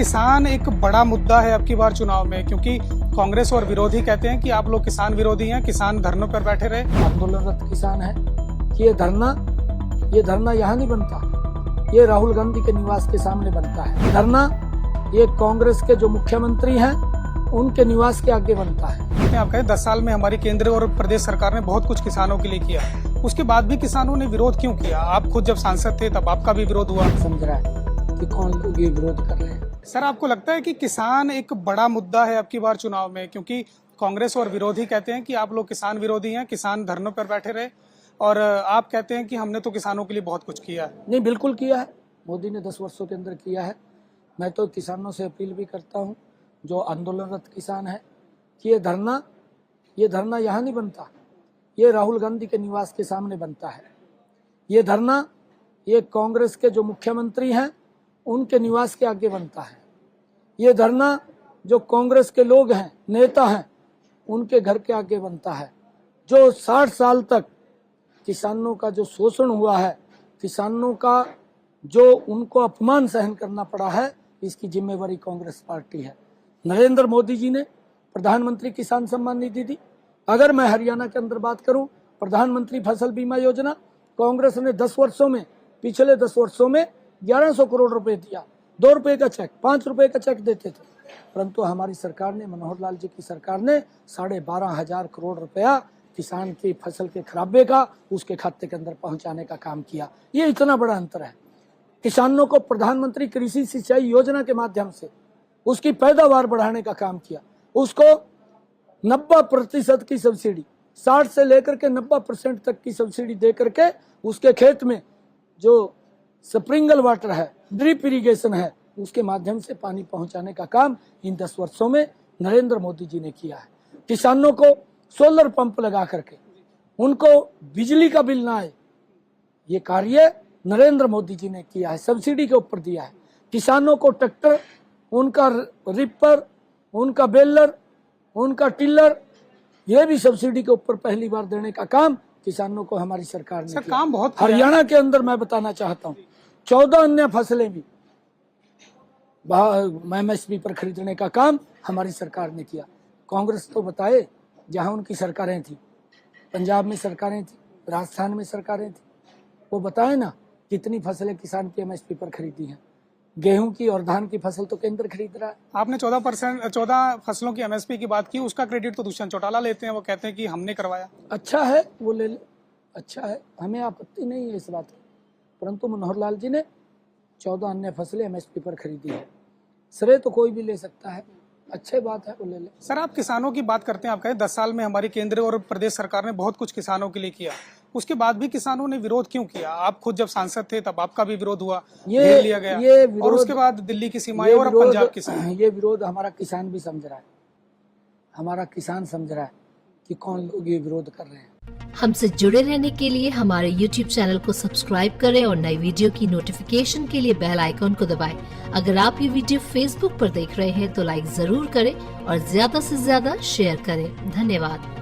किसान एक बड़ा मुद्दा है अब की बार चुनाव में, क्योंकि कांग्रेस और विरोधी कहते हैं कि आप लोग किसान विरोधी हैं, किसान धरनों पर बैठे रहे। आंदोलनरत किसान है कि ये धरना यहाँ नहीं बनता, ये राहुल गांधी के निवास के सामने बनता है। धरना ये कांग्रेस के जो मुख्यमंत्री हैं उनके निवास के आगे बनता है। आप कहें 10 साल में हमारी केंद्र और प्रदेश सरकार ने बहुत कुछ किसानों के लिए किया, उसके बाद भी किसानों ने विरोध क्यों किया? आप खुद जब सांसद थे तब आपका भी विरोध हुआ। समझ रहा है कि कौन लोग ये विरोध कर रहे हैं। सर, आपको लगता है कि किसान एक बड़ा मुद्दा है अब की बार चुनाव में, क्योंकि कांग्रेस और विरोधी कहते हैं कि आप लोग किसान विरोधी हैं, किसान धरनों पर बैठे रहे, और आप कहते हैं कि हमने तो किसानों के लिए बहुत कुछ किया है। नहीं, बिल्कुल किया है, मोदी ने 10 वर्षों के अंदर किया है। मैं तो किसानों से अपील भी करता हूँ जो आंदोलनरत किसान है कि ये धरना यहाँ नहीं बनता, ये राहुल गांधी के निवास के सामने बनता है। ये धरना ये कांग्रेस के जो मुख्यमंत्री हैं उनके निवास के आगे बनता है। ये धरना जो कांग्रेस के लोग हैं, नेता हैं, उनके घर के आगे बनता है। जो 60 साल तक किसानों का जो शोषण हुआ है, किसानों का जो उनको अपमान सहन करना पड़ा है, इसकी जिम्मेवारी कांग्रेस पार्टी है। नरेंद्र मोदी जी ने प्रधानमंत्री किसान सम्मान निधि दी। अगर मैं हरियाणा के अंदर बात करूं, प्रधानमंत्री फसल बीमा योजना कांग्रेस ने 10 वर्षों में, पिछले 10 वर्षों में 1100 करोड़ रुपए दिया। 2 रुपए का चेक, 5 रुपए का चेक देते थे, परंतु हमारी सरकार ने, मनोहर लाल जी की सरकार ने 12,500 करोड़ रुपया किसान की फसल के खराबे का उसके खाते के अंदर पहुंचाने का काम किया। ये इतना बड़ा अंतर है। किसानों को प्रधानमंत्री कृषि सिंचाई योजना के माध्यम से उसकी पैदावार बढ़ाने का काम किया। उसको 90% की सब्सिडी, 60 से लेकर के 90% तक की सब्सिडी दे करके उसके खेत में जो स्प्रिंगल वाटर है, ड्रिप इरिगेशन है, उसके माध्यम से पानी पहुंचाने का काम इन 10 वर्षों में नरेंद्र मोदी जी ने किया है। किसानों को सोलर पंप लगा करके उनको बिजली का बिल ना आए, ये कार्य नरेंद्र मोदी जी ने किया है, सब्सिडी के ऊपर दिया है। किसानों को ट्रैक्टर, उनका रिपर, उनका बेलर, उनका टिलर, ये भी सब्सिडी के ऊपर पहली बार देने का काम किसानों को हमारी सरकार ने किया। काम बहुत हरियाणा के अंदर मैं बताना चाहता हूँ 14 अन्य फसलें भी MSP पर खरीदने का काम हमारी सरकार ने किया। कांग्रेस तो बताए जहां उनकी सरकारें थी, पंजाब में सरकारें थी, राजस्थान में सरकारें थी, वो बताए ना कितनी फसलें किसान की MSP पर खरीदी हैं। गेहूं की और धान की फसल तो केंद्र खरीद रहा है। आपने 14 फसलों की MSP की बात की, उसका क्रेडिट तो दुष्यंत चौटाला लेते हैं। वो कहते हैं कि हमने करवाया। अच्छा है, वो ले ले, अच्छा है, हमें आपत्ति नहीं है इस बात की, परंतु मनोहर लाल जी ने 14 अन्य फसलें MSP पर खरीदी है। श्रेय तो कोई भी ले सकता है, अच्छी बात है, वो ले ले। सर, आप किसानों की बात करते हैं, आप कहें 10 साल में हमारी केंद्र और प्रदेश सरकार ने बहुत कुछ किसानों के लिए किया, उसके बाद भी किसानों ने विरोध क्यों किया? आप खुद जब सांसद थे तब आपका भी विरोध हुआ, घेर लिया गया, और उसके बाद दिल्ली की सीमाएं और पंजाब की सीमाएं। ये विरोध हमारा किसान भी समझ रहा है, हमारा किसान समझ रहा है कि कौन लोग ये विरोध कर रहे हैं। हमसे जुड़े रहने के लिए हमारे YouTube चैनल को सब्सक्राइब करें और नई वीडियो की नोटिफिकेशन के लिए बेल आइकॉन को दबाएं। अगर आप ये वीडियो Facebook पर देख रहे हैं तो लाइक जरूर करें और ज्यादा से ज्यादा शेयर करें। धन्यवाद।